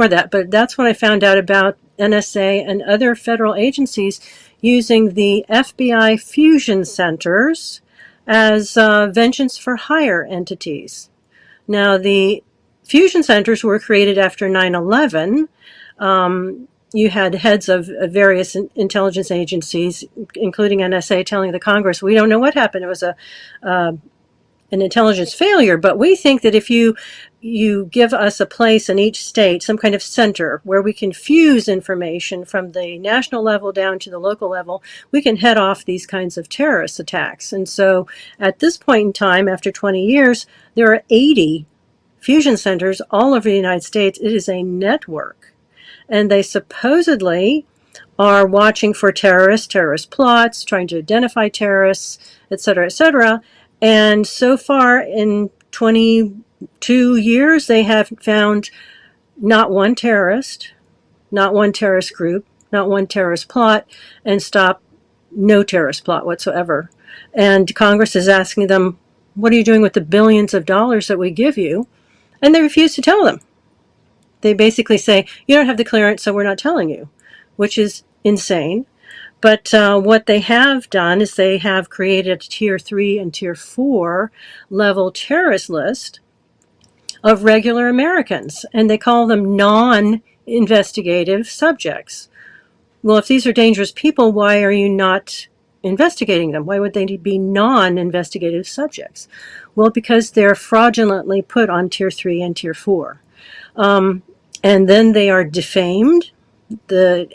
for that, but that's what I found out about NSA and other federal agencies using the FBI fusion centers as vengeance for hire entities. Now, the fusion centers were created after 9/11. You had heads of various intelligence agencies, including NSA, telling the Congress, we don't know what happened. It was an intelligence failure, but we think that if you give us a place in each state, some kind of center where we can fuse information from the national level down to the local level, we can head off these kinds of terrorist attacks. And so at this point in time, after 20 years, there are 80 fusion centers all over the United States. It is a network. And they supposedly are watching for terrorist plots, trying to identify terrorists, et cetera, et cetera. And so far in 22 years, they have found not one terrorist, not one terrorist group, not one terrorist plot, and stopped no terrorist plot whatsoever. And Congress is asking them, what are you doing with the billions of dollars that we give you? And they refuse to tell them. They basically say, you don't have the clearance, so we're not telling you, which is insane. But what they have done is they have created a Tier 3 and Tier 4 level terrorist list of regular Americans, and they call them non-investigative subjects. Well, if these are dangerous people, why are you not investigating them? Why would they be non-investigative subjects? Well, because they're fraudulently put on Tier 3 and Tier 4. And then they are defamed. The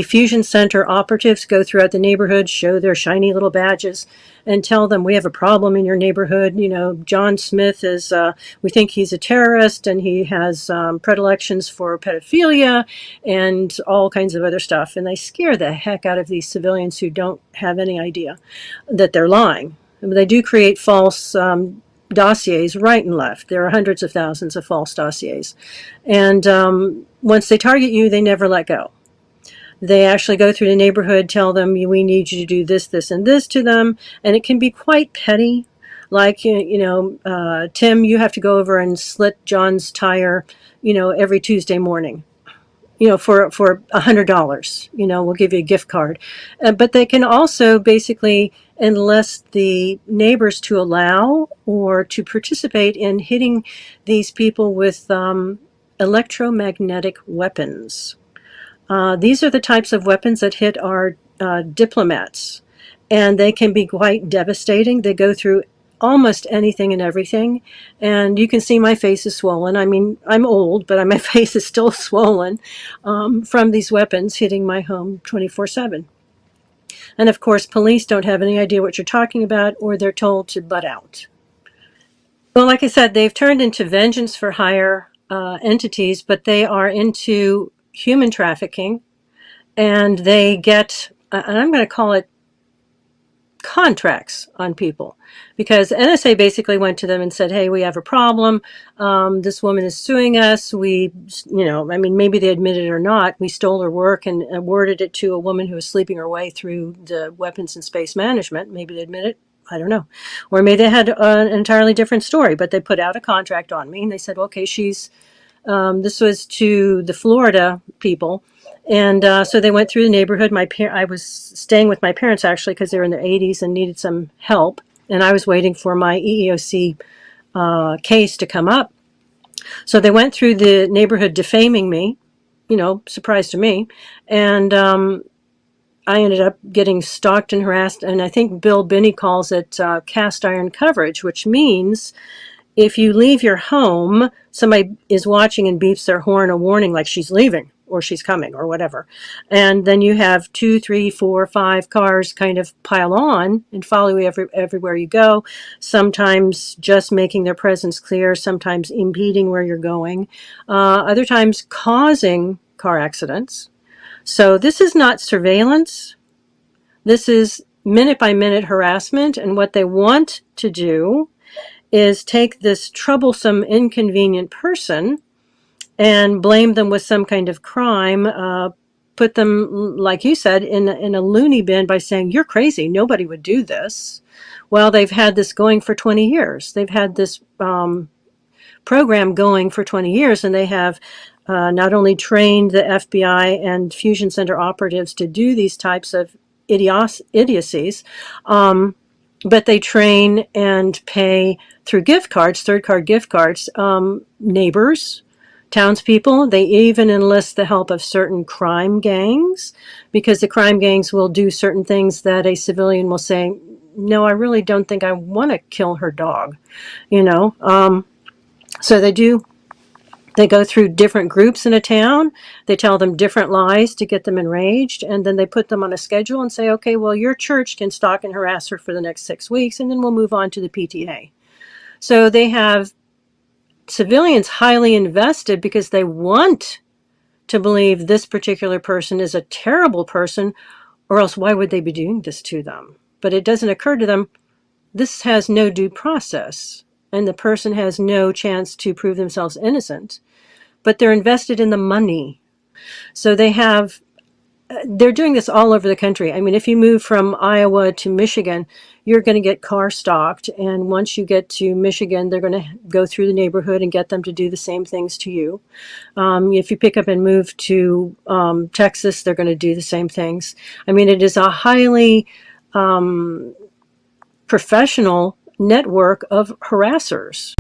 fusion center operatives go throughout the neighborhood, show their shiny little badges, and tell them, we have a problem in your neighborhood. You know, John Smith is, we think he's a terrorist, and he has predilections for pedophilia and all kinds of other stuff. And they scare the heck out of these civilians who don't have any idea that they're lying. They do create false dossiers right and left. There are hundreds of thousands of false dossiers. And once they target you, they never let go. They actually go through the neighborhood, tell them, we need you to do this, this, and this to them. And it can be quite petty. Like, Tim, you have to go over and slit John's tire, every Tuesday morning. For $100, we'll give you a gift card. But they can also basically enlist the neighbors to allow or to participate in hitting these people with electromagnetic weapons. These are the types of weapons that hit our diplomats, and they can be quite devastating. They go through almost anything and everything, and you can see my face is swollen. I mean, I'm old, but my face is still swollen from these weapons hitting my home 24/7. And of course, police don't have any idea what you're talking about, or they're told to butt out. Well, like I said, they've turned into vengeance for hire entities, but they are into human trafficking, and they get, and I'm going to call it contracts on people, because NSA basically went to them and said, hey, we have a problem. This woman is suing us. Maybe they admitted it or not. We stole her work and awarded it to a woman who was sleeping her way through the weapons and space management. Maybe they admit it. I don't know. Or maybe they had an entirely different story, but they put out a contract on me and they said, okay, this was to the Florida people. And so they went through the neighborhood. I was staying with my parents, actually, because they were in their 80s and needed some help. And I was waiting for my EEOC case to come up. So they went through the neighborhood defaming me, surprise to me. And I ended up getting stalked and harassed. And I think Bill Binney calls it cast iron coverage, which means if you leave your home, somebody is watching and beeps their horn, a warning like she's leaving or she's coming or whatever. And then you have 2, 3, 4, 5 cars kind of pile on and follow you everywhere you go, sometimes just making their presence clear, sometimes impeding where you're going, other times causing car accidents. So this is not surveillance. This is minute-by-minute harassment. And what they want to do is take this troublesome, inconvenient person and blame them with some kind of crime, put them, like you said, in a loony bin by saying, you're crazy, nobody would do this. Well, they've had this going for 20 years. They've had this program going for 20 years, and they have not only trained the FBI and Fusion Center operatives to do these types of idiocies, but they train and pay through gift cards, third card gift cards, neighbors, townspeople. They even enlist the help of certain crime gangs, because the crime gangs will do certain things that a civilian will say, no, I really don't think I want to kill her dog, you know. So they go through different groups in a town. They tell them different lies to get them enraged, and then they put them on a schedule and say, okay, well, your church can stalk and harass her for the next 6 weeks, and then we'll move on to the PTA. So they have civilians highly invested because they want to believe this particular person is a terrible person, or else why would they be doing this to them? But it doesn't occur to them, this has no due process, and the person has no chance to prove themselves innocent, but they're invested in the money. So they're doing this all over the country. I mean, if you move from Iowa to Michigan, you're going to get car stalked. And once you get to Michigan, they're going to go through the neighborhood and get them to do the same things to you. If you pick up and move to Texas, they're going to do the same things. I mean, it is a highly professional network of harassers.